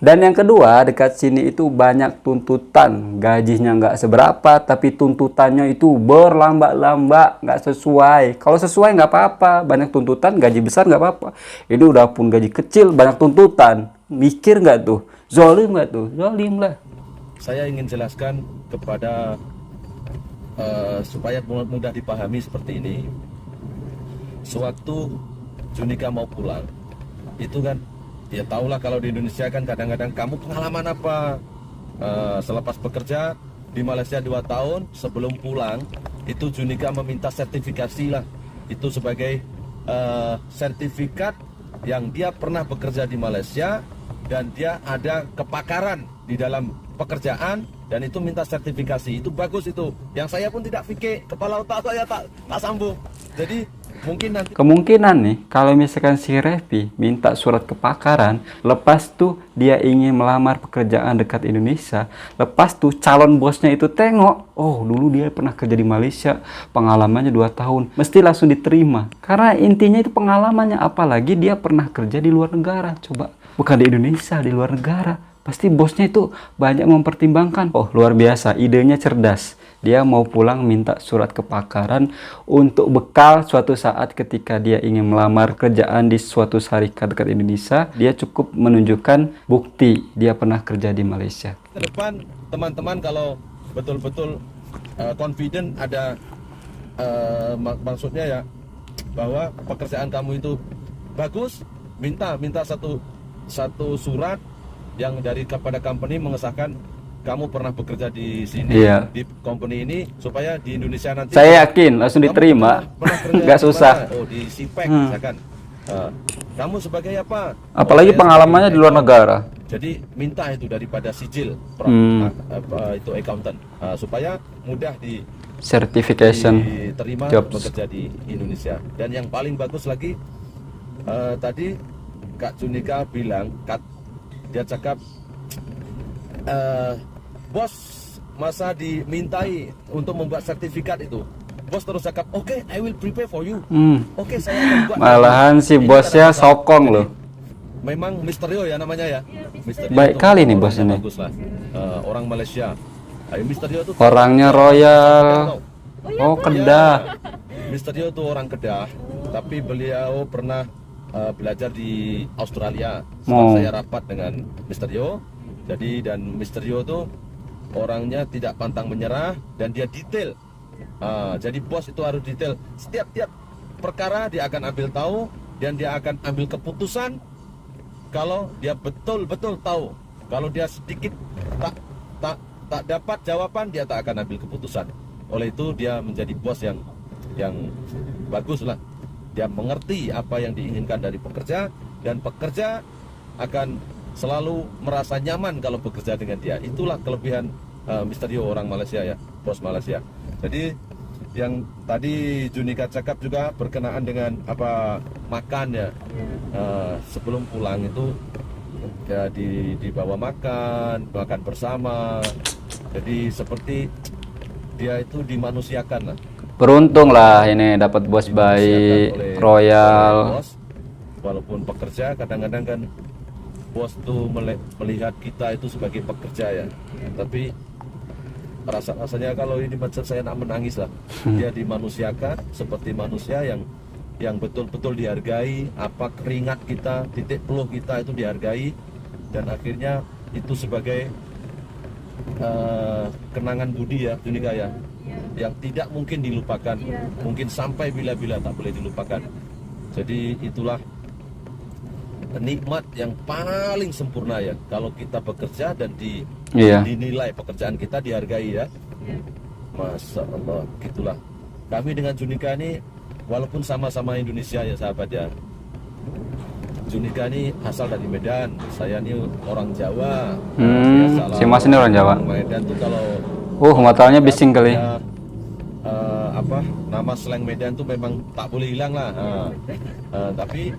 Dan yang kedua, dekat sini itu banyak tuntutan. Gajinya nggak seberapa, tapi tuntutannya itu berlambak-lambak, nggak sesuai. Kalau sesuai nggak apa-apa, banyak tuntutan, gaji besar nggak apa-apa. Ini udah pun gaji kecil, banyak tuntutan. Mikir nggak tuh? Zolim nggak tuh? Zolim lah. Saya ingin jelaskan kepada supaya mudah dipahami seperti ini. Sewaktu Junika mau pulang, itu kan ya tahulah kalau di Indonesia kan kadang-kadang kamu pengalaman apa selepas bekerja di Malaysia 2 tahun sebelum pulang itu Junika meminta sertifikasi lah itu sebagai sertifikat yang dia pernah bekerja di Malaysia dan dia ada kepakaran di dalam pekerjaan dan itu minta sertifikasi. Itu bagus itu, yang saya pun tidak fikir, kepala otak saya tak sambung. Jadi mungkin nanti Kemungkinan nih, kalau misalkan si Revi minta surat kepakaran, lepas tuh dia ingin melamar pekerjaan dekat Indonesia, lepas tuh calon bosnya itu tengok, oh dulu dia pernah kerja di Malaysia, pengalamannya 2 tahun, mesti langsung diterima. Karena intinya itu pengalamannya, apalagi dia pernah kerja di luar negara, coba. Bukan di Indonesia, di luar negara. Pasti bosnya itu banyak mempertimbangkan. Oh luar biasa, idenya cerdas. Dia mau pulang minta surat kepakaran untuk bekal suatu saat ketika dia ingin melamar kerjaan di suatu syarikat dekat Indonesia. Dia cukup menunjukkan bukti dia pernah kerja di Malaysia. ke depan teman-teman kalau betul-betul confident ada maksudnya ya bahwa pekerjaan kamu itu bagus, minta satu surat yang dari kepada company mengesahkan kamu pernah bekerja di sini, Iya. di company ini, supaya di Indonesia nanti Saya yakin langsung kamu diterima, pernah kerja nggak di susah. mana? Oh, di SIPEC misalkan. Kamu sebagai apa? Apalagi saya pengalamannya sebagai di luar account. negara. Jadi minta itu daripada sijil itu accountant supaya mudah Certification diterima jobs. bekerja di Indonesia. Dan yang paling bagus lagi tadi Kak Junika bilang, dia cakap bos masa dimintai untuk membuat sertifikat itu. Bos terus cakap, oke, I will prepare for you. Oke, saya akan buat. Malahan si Ini bosnya kata-kata. sokong Jadi, loh. memang Misterio ya namanya ya. Misterio Baik itu kali nih orangnya bos ini. bagus lah. Orang Malaysia. Misterio itu Orangnya royal. Oh Kedah. Misterio itu orang Kedah, tapi beliau pernah belajar di Australia. Setelah Oh. saya rapat dengan Misterio, dan Misterio itu orangnya tidak pantang menyerah dan dia detail. Jadi bos itu harus detail. Setiap perkara dia akan ambil tahu dan dia akan ambil keputusan kalau dia betul-betul tahu. Kalau dia sedikit tak dapat jawaban, dia tak akan ambil keputusan. Oleh itu dia menjadi bos yang bagus lah. Dia mengerti apa yang diinginkan dari pekerja dan pekerja akan selalu merasa nyaman kalau bekerja dengan dia. Itulah kelebihan Misterio orang Malaysia ya, bos Malaysia. Jadi yang tadi Junika cakap juga berkenaan dengan apa makan ya, sebelum pulang itu ya dibawa makan bersama. Jadi seperti dia itu dimanusiakan lah. Beruntung lah ini dapat bos Dimanusiakan baik, royal. bos. Walaupun pekerja kadang-kadang kan bos tuh melihat kita itu sebagai pekerja ya, tapi rasanya kalau ini macam saya nak menangis lah. Dia dimanusiakan seperti manusia yang betul-betul dihargai. Apa keringat kita, titik peluh kita itu dihargai, dan akhirnya itu sebagai kenangan budi ya, Junika ya, yang tidak mungkin dilupakan, mungkin sampai bila-bila tak boleh dilupakan. Jadi itulah nikmat yang paling sempurna ya, kalau kita bekerja dan dinilai pekerjaan kita dihargai ya. Masya Allah, gitulah. Kami dengan Junika ini walaupun sama-sama Indonesia ya sahabat ya. Junika ini asal dari Medan, saya ini orang Jawa. Si Mas ini orang Jawa. Medan tuh kalau matanya bising kali. Nama slang Medan tuh memang tak boleh hilang lah. Tapi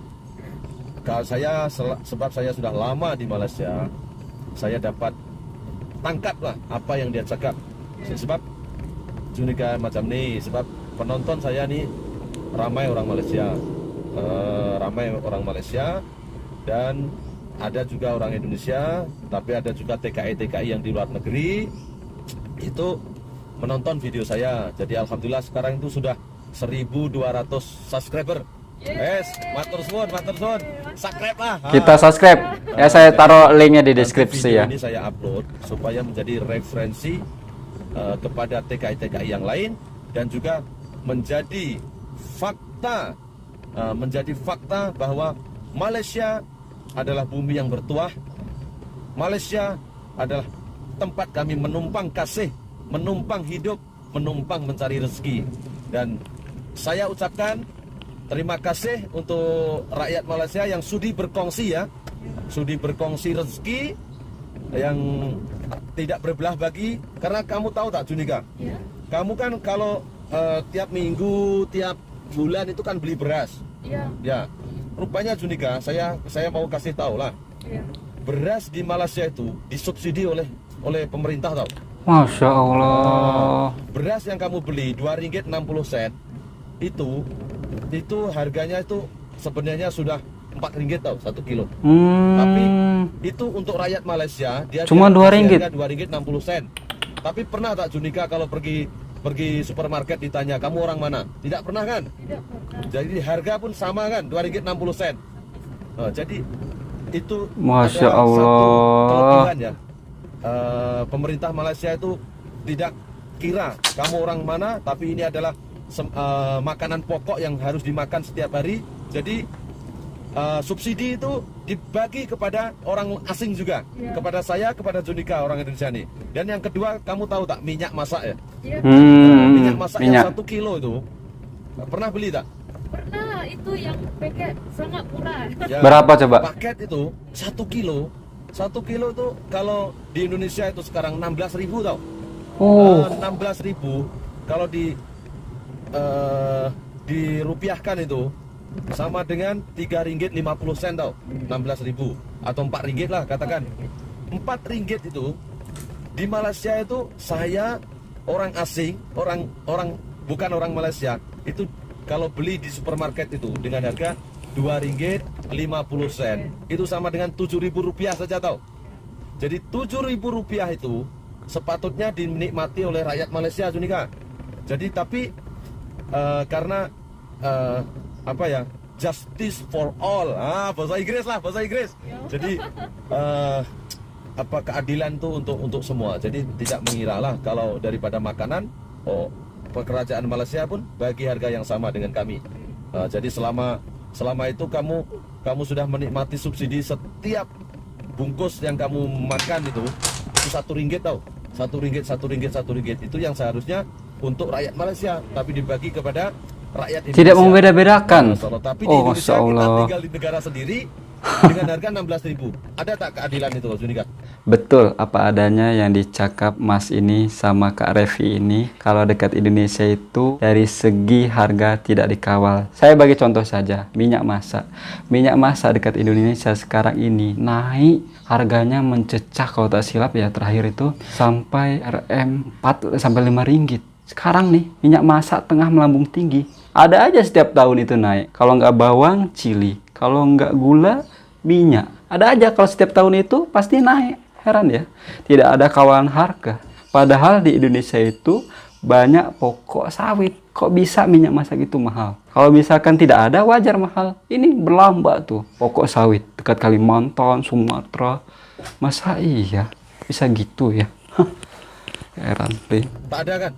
kalau sebab saya sudah lama di Malaysia, saya dapat tangkap lah apa yang dia cakap. Sebab Junika macam ni, sebab penonton saya ni ramai orang Malaysia, dan ada juga orang Indonesia, tapi ada juga TKI yang di luar negeri itu menonton video saya. Jadi alhamdulillah sekarang itu sudah 1.200 subscriber. Yes, matur suwun, subscribe lah. Kita subscribe. Ya saya taruh linknya di deskripsi video ya. Ini saya upload supaya menjadi referensi kepada TKI yang lain dan juga menjadi fakta bahwa Malaysia adalah bumi yang bertuah. Malaysia adalah tempat kami menumpang kasih, menumpang hidup, menumpang mencari rezeki. Dan saya ucapkan terima kasih untuk rakyat Malaysia yang sudi berkongsi ya, sudi berkongsi rezeki yang tidak berbelah bagi. Karena kamu tahu tak Junika, kamu kan kalau tiap minggu, tiap bulan itu kan beli beras. Ya, rupanya Junika, saya mau kasih tahu lah, beras di Malaysia itu disubsidi oleh pemerintah tahu. Masya Allah. Beras yang kamu beli RM2.60 itu harganya itu sebenarnya sudah RM4 tahu 1 kilo. Tapi itu untuk rakyat Malaysia dia cuma RM2. RM2.60. Tapi pernah tak Junika kalau pergi supermarket ditanya kamu orang mana? Tidak pernah kan? Tidak pernah. Jadi harga pun sama kan, RM2.60. Jadi itu Masya adalah Allah. satu kelebihan ya. Pemerintah Malaysia itu tidak kira kamu orang mana, tapi ini adalah makanan pokok yang harus dimakan setiap hari. Jadi subsidi itu dibagi kepada orang asing juga, kepada saya, kepada Junika orang Indonesia nih. Dan yang kedua, kamu tahu tak minyak masak ya? Minyak masak yang 1 kilo itu pernah beli tak? Pernah, itu yang paket sangat murah. Ya, Berapa coba? paket itu 1 kilo. 1 kilo itu kalau di Indonesia itu sekarang 16.000 tau. 16.000 kalau dirupiahkan itu sama dengan RM3.50 tau. 16.000 atau RM4 lah katakan. RM4 itu di Malaysia itu saya orang asing, orang bukan orang Malaysia itu kalau beli di supermarket itu dengan harga RM2.50 itu sama dengan RM7.000 saja tau. Jadi RM7.000 itu sepatutnya dinikmati oleh rakyat Malaysia Junika. Jadi tapi karena apa ya, justice for all, bahasa Inggris. Jadi apa keadilan tuh untuk semua. Jadi tidak mengira lah kalau daripada makanan, kerajaan Malaysia pun bagi harga yang sama dengan kami. Jadi selama itu kamu sudah menikmati subsidi setiap bungkus yang kamu makan itu RM1 tau. RM1 itu yang seharusnya untuk rakyat Malaysia, tapi dibagi kepada rakyat Indonesia. Tidak membeda-bedakan. Tapi di Indonesia kita tinggal di negara sendiri dengan harga 16.000. Ada tak keadilan itu, Junika? Betul apa adanya yang dicakap Mas ini sama Kak Revi ini. Kalau dekat Indonesia itu dari segi harga tidak dikawal. Saya bagi contoh saja, minyak masak. Minyak masak dekat Indonesia sekarang ini naik harganya mencecah kalau tak silap ya terakhir itu sampai RM4 sampai RM5. Sekarang nih minyak masak tengah melambung tinggi. Ada aja setiap tahun itu naik. Kalau nggak bawang, cili. Kalau nggak gula, minyak. Ada aja kalau setiap tahun itu pasti naik. Heran ya, tidak ada kawalan harga. Padahal di Indonesia itu banyak pokok sawit. Kok bisa minyak masak itu mahal? Kalau misalkan tidak ada, wajar mahal. Ini berlambak tuh, pokok sawit. Dekat Kalimantan, Sumatera. Masa iya? Bisa gitu ya? Heran, Pi. Tak ada kan?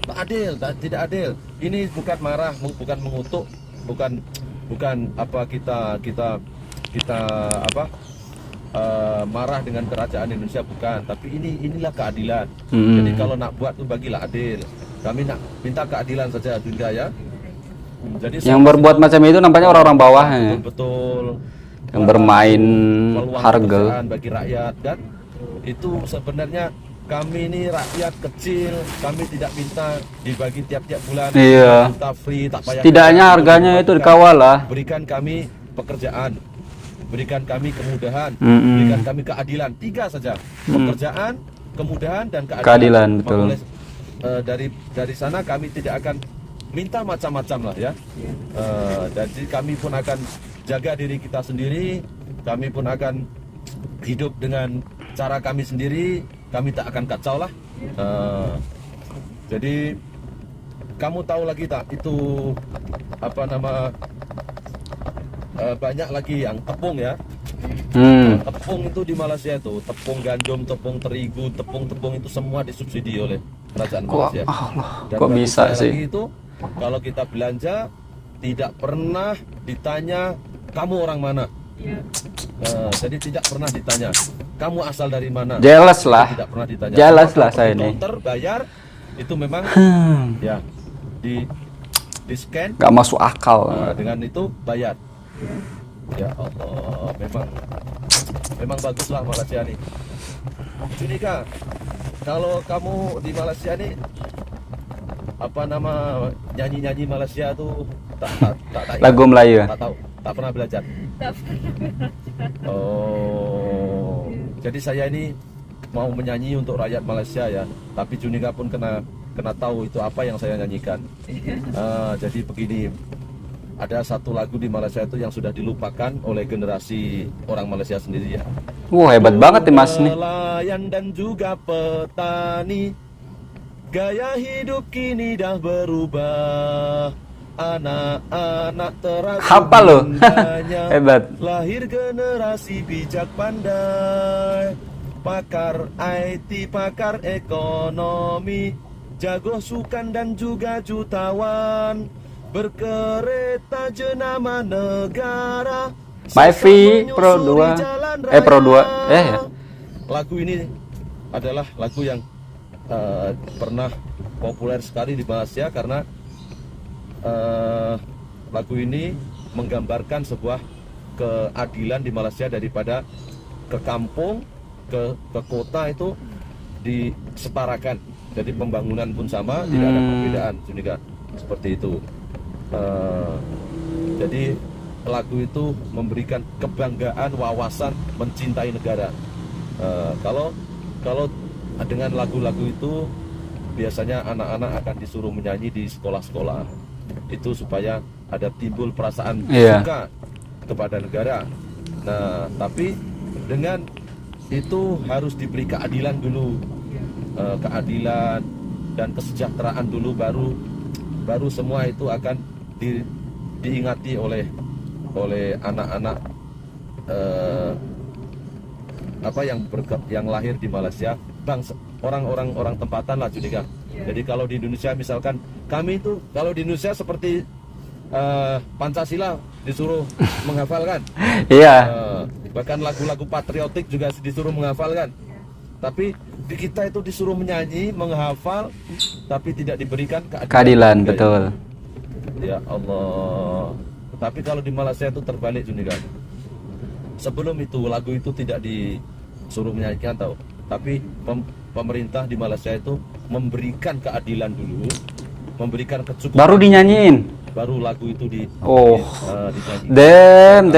Tak adil, tidak adil. Ini bukan marah, bukan mengutuk, bukan apa kita apa marah dengan kerajaan Indonesia, bukan. Tapi inilah keadilan. Jadi kalau nak buat tuh bagilah adil. Kami nak minta keadilan saja juga ya. Jadi yang berbuat macam itu nampaknya orang-orang bawah ya. Betul. Yang bermain harga bagi rakyat kan. Itu sebenarnya kami ini rakyat kecil, kami tidak minta dibagi tiap-tiap bulan. Iya. Minta free, tak payah. Setidaknya harganya itu dikawal lah. Berikan kami pekerjaan, berikan kami kemudahan, berikan kami keadilan. 3 saja, pekerjaan, kemudahan, dan keadilan. Keadilan, betul. Oleh, dari sana kami tidak akan minta macam-macam lah ya. Jadi kami pun akan jaga diri kita sendiri. Kami pun akan hidup dengan cara kami sendiri. Kami tak akan kacau lah. Jadi kamu tahu lagi tak itu apa nama banyak lagi yang tepung ya. Tepung itu di Malaysia itu tepung gandum, tepung terigu, tepung itu semua disubsidi oleh kerajaan Malaysia. Dan kok bisa sih? lagi itu kalau kita belanja tidak pernah ditanya kamu orang mana. Jadi tidak pernah ditanya kamu asal dari mana. Jelas lah. Tidak pernah ditanya. Jelas lah Kalau saya di ini. counter bayar itu memang ya di scan. Gak masuk akal. Dengan itu bayar. Ya Allah, memang baguslah Malaysia nih. Junika, kalau kamu di Malaysia nih apa nama nyanyi Malaysia tuh tak ingat. Lagu Melayu. Tak tahu, tak pernah belajar. Tak pernah. Oh, jadi saya ini mau menyanyi untuk rakyat Malaysia ya, tapi Junika pun kena tahu itu apa yang saya nyanyikan. Jadi begini, ada satu lagu di Malaysia itu yang sudah dilupakan oleh generasi orang Malaysia sendiri ya. Wah, hebat banget nih Mas nih. Nelayan dan juga petani, gaya hidup kini dah berubah. Anak-anak teratur Hafal loh. indahnya. Hebat. Lahir generasi bijak pandai, pakar IT, pakar ekonomi, jago sukan dan juga jutawan, berkereta jenama negara. Myvi Pro 2 Pro 2 ya. Lagu ini adalah lagu yang pernah populer sekali di Malaysia karena lagu ini menggambarkan sebuah keadilan di Malaysia daripada ke kampung ke kota itu disetarakan. Jadi pembangunan pun sama, tidak ada perbedaan, Junika. Seperti itu. Jadi lagu itu memberikan kebanggaan, wawasan mencintai negara. Kalau dengan lagu-lagu itu biasanya anak-anak akan disuruh menyanyi di sekolah-sekolah. Itu supaya ada timbul perasaan suka kepada negara. Nah, tapi dengan itu harus diberi keadilan dulu, keadilan dan kesejahteraan dulu, baru semua itu akan diingati oleh anak-anak yang lahir di Malaysia, orang tempatan lah, Junika. Jadi kalau di Indonesia misalkan kami itu kalau di Indonesia seperti Pancasila disuruh menghafalkan. Iya. Bahkan lagu-lagu patriotik juga disuruh menghafalkan. Tapi di kita itu disuruh menyanyi, menghafal, tapi tidak diberikan Keadilan, betul. Ya Allah. Tapi kalau di Malaysia itu terbalik, Junika. Sebelum itu lagu itu tidak disuruh menyanyikan tahu. Tapi pemerintah di Malaysia itu memberikan keadilan dulu, memberikan kecukupan. Baru dinyanyiin. Baru lagu itu dinyanyikan. Dem,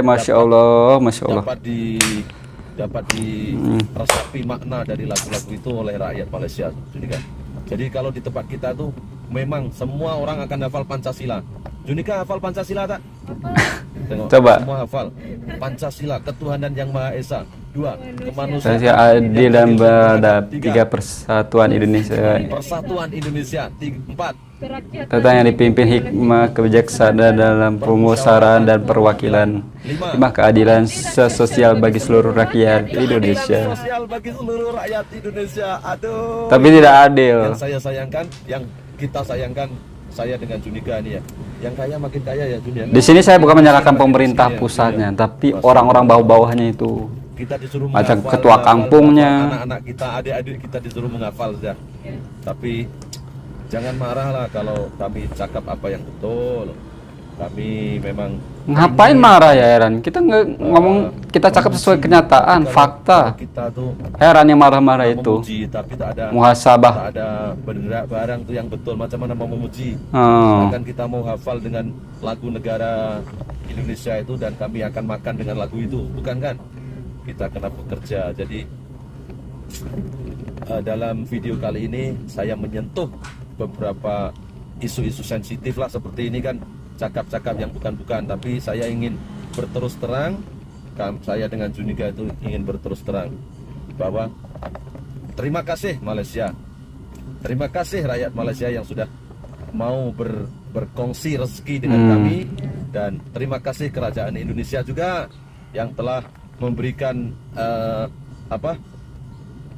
Masya Allah. Dapat diresapi makna dari lagu-lagu itu oleh rakyat Malaysia, Junika. Jadi kalau di tempat kita tuh memang semua orang akan hafal Pancasila. Junika hafal Pancasila tak? Tengok, Coba. semua hafal Pancasila, ketuhanan yang Maha Esa. 2, kemanusiaan. Saya adil dan beradab. 3, persatuan Indonesia. Persatuan Indonesia. 4, Tentang yang dipimpin hikmah kebijaksanaan dalam pemusyawaratan dan perwakilan. 5, keadilan sosial bagi seluruh rakyat Indonesia. Sosial bagi seluruh rakyat Indonesia. Aduh. Tapi tidak adil. Yang saya sayangkan, yang kita sayangkan, saya dengan Junika ini ya. Yang kaya makin kaya ya, Junika. Di sini saya bukan menyalahkan pemerintah pusatnya, tapi orang-orang bawah-bawahnya itu. Kita disuruh Macam menghafal, ketua kampungnya. anak-anak kita, adik-adik kita disuruh menghafal saja. Tapi jangan marah lah kalau kami cakap apa yang betul. Kami memang Ngapain marah ya, Heran? Kita ngomong, kita cakap sesuai kenyataan, fakta. Kita tuh Heran yang marah-marah itu. memuji, tapi tak ada Muhasabah. barang tuh yang betul. Macam mana mau memuji? Oh. Sedangkan kita mau hafal dengan lagu negara Indonesia itu dan kami akan makan dengan lagu itu, bukan kan? Kita kena bekerja. Jadi dalam video kali ini saya menyentuh beberapa isu-isu sensitif lah, seperti ini kan cakap-cakap yang bukan-bukan, tapi saya ingin berterus terang. Saya dengan Junika itu ingin berterus terang bahwa terima kasih Malaysia, terima kasih rakyat Malaysia yang sudah mau berkongsi rezeki dengan kami, dan terima kasih kerajaan Indonesia juga yang telah memberikan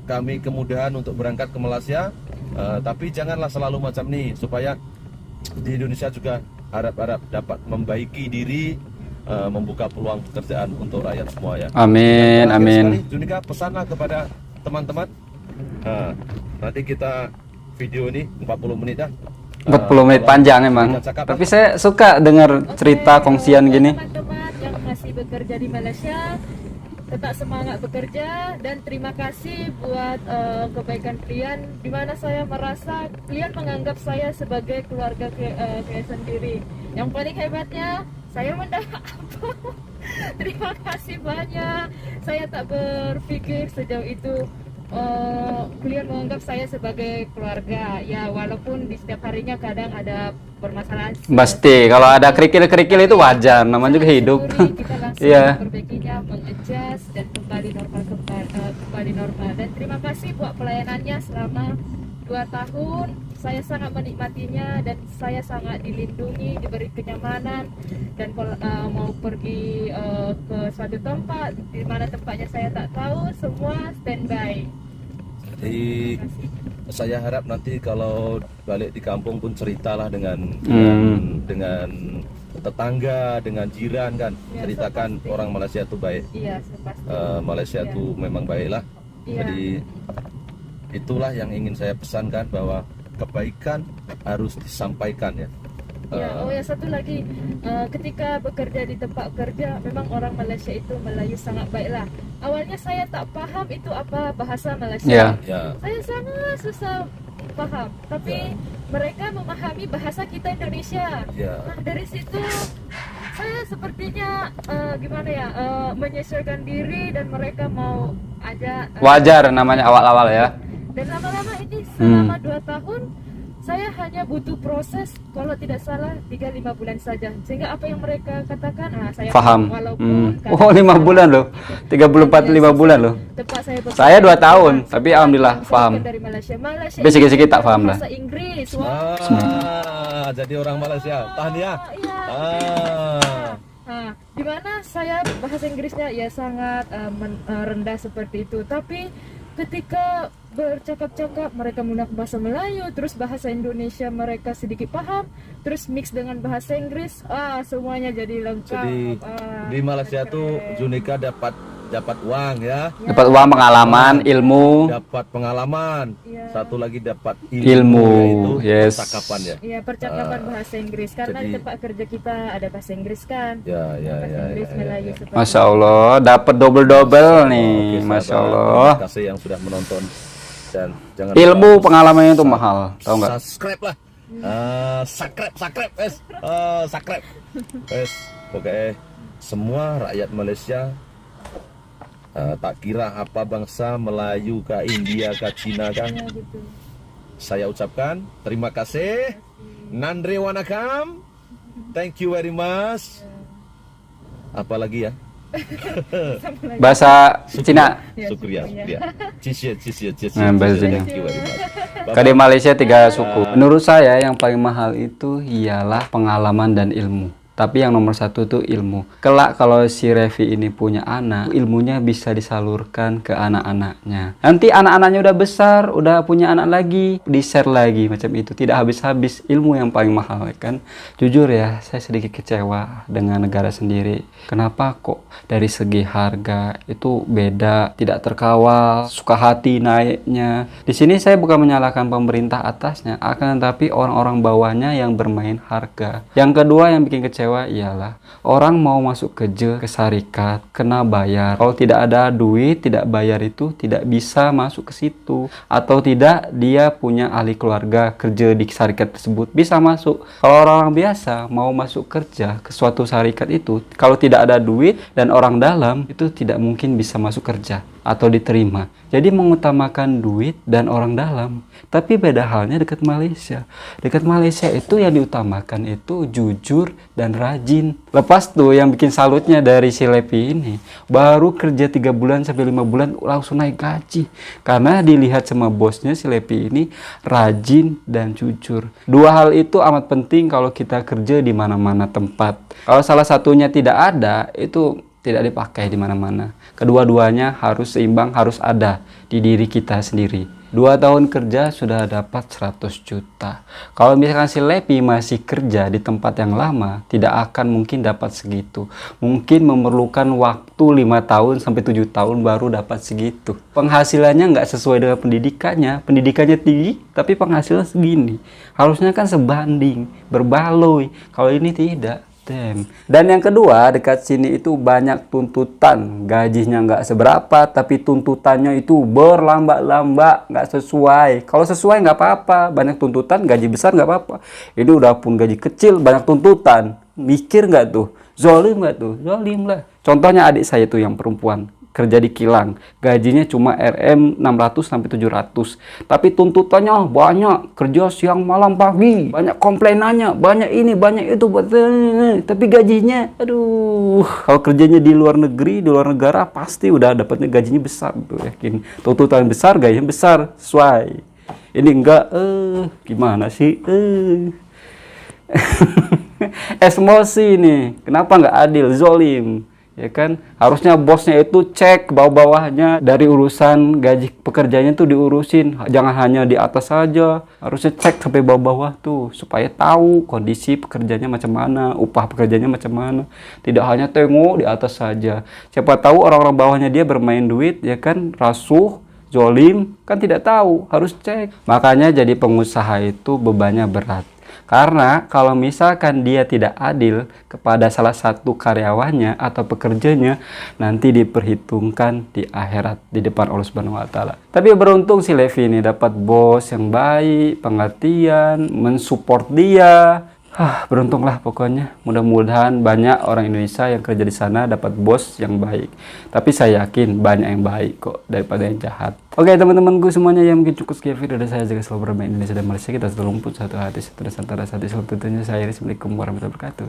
kami kemudahan untuk berangkat ke Malaysia. Tapi janganlah selalu macam ini, supaya di Indonesia juga harap-harap dapat membaiki diri, membuka peluang pekerjaan untuk rakyat semua ya. Amin, amin. Junika, pesanlah kepada teman-teman. Nanti kita video ini 40 menit dah. 40 menit panjang emang. Tapi saya suka dengar cerita kongsian gini. Teman-teman yang masih bekerja di Malaysia, tetap semangat bekerja, dan terima kasih buat kebaikan kalian, dimana saya merasa kalian menganggap saya sebagai keluarga kalian sendiri. Yang paling hebatnya, saya mendapat apa? Terima kasih banyak. Saya tak berpikir sejauh itu. Kalian menganggap saya sebagai keluarga ya, walaupun di setiap harinya kadang ada permasalahan. Pasti kalau ada kerikil-kerikil itu wajar, namanya juga hidup. Kita langsung Iya. memperbaikinya, mengadjust dan kembali normal. Dan terima kasih buat pelayanannya selama 2 tahun. Saya sangat menikmatinya dan saya sangat dilindungi, diberi kenyamanan, dan kalau mau pergi ke suatu tempat di mana tempatnya saya tak tahu, semua standby. Jadi saya harap nanti kalau balik di kampung pun ceritalah dengan tetangga, dengan jiran kan, Ya, ceritakan pasti. orang Malaysia itu baik. Iya, pasti. Malaysia Ya. itu memang baiklah. Iya. Jadi itulah yang ingin saya pesankan, bahwa kebaikan harus disampaikan ya. Ya, oh ya, satu lagi, ketika bekerja di tempat kerja, memang orang Malaysia itu Melayu sangat baiklah. Awalnya saya tak paham itu apa bahasa Malaysia. Ya. Ya. Saya sangat susah paham, tapi mereka memahami bahasa kita Indonesia. Ya. Nah, dari situ saya sepertinya menyesuaikan diri, dan mereka mau aja. Wajar namanya awal-awal ya. Dan lama-lama ini selama 2 tahun saya hanya butuh proses, kalau tidak salah 3-5 bulan saja, sehingga apa yang mereka katakan saya Paham. walaupun kadang- Oh, 5 bulan loh. 34-5 bulan loh. Tempat saya bekerja, Saya 2 tahun, tapi alhamdulillah saya paham. bukan dari Malaysia. Tapi sikit-sikit tak paham lah. Bahasa Inggris. Wah. Jadi orang Malaysia, tahan ya. Iya. Di mana saya bahasa Inggrisnya ya sangat rendah seperti itu, tapi ketika bercakap-cakap mereka menggunakan bahasa Melayu, terus bahasa Indonesia mereka sedikit paham, terus mix dengan bahasa Inggris, semuanya jadi lengkap. Jadi di Malaysia tuh Junika dapat uang ya, Dapat uang, pengalaman, ilmu. dapat pengalaman, Iya. satu lagi dapat Ilmu, yaitu yes. percakapan ya. Iya, percakapan bahasa Inggris, karena jadi- di tempat kerja kita ada bahasa Inggris kan. Ya, Bahasa Inggris Melayu seperti Masya Allah, dapat double-double nih. Oke, Masya sahabat, Allah. terima kasih yang sudah menonton, dan jangan Ilmu lupa pengalamannya itu mahal, tahu nggak? subscribe lah. Subscribe wes. Subscribe wes. Oke, semua rakyat Malaysia, tak kira apa bangsa, Melayu kah, India kah, Cina kah, Ya, gitu. saya ucapkan terima kasih. Nandre Wanakam, thank you very much. Apalagi ya? Bahasa Cina. Ya, Syukriya, syukriya. syukriya. Cie. Nah, bahasa Cina. Thank you very much. Kalau di Malaysia 3 suku. Menurut saya yang paling mahal itu ialah pengalaman dan ilmu. Tapi yang nomor 1 itu ilmu. Kelak kalau si Revi ini punya anak, ilmunya bisa disalurkan ke anak-anaknya. Nanti anak-anaknya udah besar, udah punya anak lagi, di-share lagi macam itu. Tidak habis-habis, ilmu yang paling mahal kan. Jujur ya, saya sedikit kecewa dengan negara sendiri. Kenapa kok dari segi harga itu beda, tidak terkawal, suka hati naiknya. Di sini saya bukan menyalahkan pemerintah atasnya, akan tetapi orang-orang bawahnya yang bermain harga. Yang kedua yang bikin kecewa ialah orang mau masuk kerja ke syarikat kena bayar. Kalau tidak ada duit, tidak bayar itu tidak bisa masuk ke situ. Atau tidak dia punya ahli keluarga kerja di syarikat tersebut bisa masuk. Kalau orang biasa mau masuk kerja ke suatu syarikat itu, kalau tidak ada duit dan orang dalam itu tidak mungkin bisa masuk kerja. atau diterima. Jadi mengutamakan duit dan orang dalam. Tapi beda halnya dekat Malaysia. Dekat Malaysia itu yang diutamakan itu jujur dan rajin. Lepas tuh yang bikin salutnya dari si Levi ini, baru kerja 3 bulan sampai 5 bulan langsung naik gaji. Karena dilihat sama bosnya si Levi ini rajin dan jujur. Dua hal itu amat penting kalau kita kerja di mana-mana tempat. Kalau salah satunya tidak ada, itu tidak dipakai di mana-mana. Kedua-duanya harus seimbang, harus ada di diri kita sendiri. 2 tahun kerja sudah dapat 100 juta. Kalau misalkan si Levi masih kerja di tempat yang lama, tidak akan mungkin dapat segitu. Mungkin memerlukan waktu 5 tahun sampai 7 tahun baru dapat segitu. Penghasilannya nggak sesuai dengan pendidikannya. Pendidikannya tinggi, tapi penghasilan segini. Harusnya kan sebanding, berbaloi. Kalau ini tidak. Dan yang kedua, dekat sini itu banyak tuntutan. Gajinya nggak seberapa, tapi tuntutannya itu berlambak-lambak, nggak sesuai. Kalau sesuai nggak apa-apa, banyak tuntutan, gaji besar nggak apa-apa. Ini udah pun gaji kecil, banyak tuntutan. Mikir nggak tuh? Zolim nggak tuh? Zolim lah. Contohnya adik saya tuh yang perempuan, kerja di kilang, gajinya cuma RM 600 sampai 700, tapi tuntutannya banyak, kerja siang malam pagi, banyak komplainannya, banyak ini banyak itu, tapi gajinya aduh. Kalau kerjanya di luar negeri, di luar negara, pasti udah dapatnya gajinya besar tuh, yakin. Tuntutan besar, gajinya besar, sesuai. Ini enggak, gimana sih, emosi nih, kenapa nggak adil, zolim. Ya kan, harusnya bosnya itu cek bawah-bawahnya, dari urusan gaji pekerjanya tuh diurusin, jangan hanya di atas saja, harusnya cek sampai bawah-bawah tuh supaya tahu kondisi pekerjanya macam mana, upah pekerjanya macam mana, tidak hanya tengok di atas saja. Siapa tahu orang-orang bawahnya dia bermain duit, ya kan, rasuh, zolim, kan tidak tahu, harus cek. Makanya jadi pengusaha itu bebannya berat. Karena kalau misalkan dia tidak adil kepada salah satu karyawannya atau pekerjanya, nanti diperhitungkan di akhirat di depan Allah Subhanahu wa taala. Tapi beruntung si Levi ini dapat bos yang baik, pengertian, mensupport dia. Beruntunglah pokoknya. Mudah-mudahan banyak orang Indonesia yang kerja di sana dapat bos yang baik. Tapi saya yakin banyak yang baik kok daripada yang jahat. Oke teman-temanku semuanya, yang mungkin cukup sekian video dari saya. Jaga selalu bermain Indonesia dan Malaysia. Kita selalu luput satu hati, satu nusantara, satu Islam tentunya. Saya Assalamualaikum warahmatullahi wabarakatuh.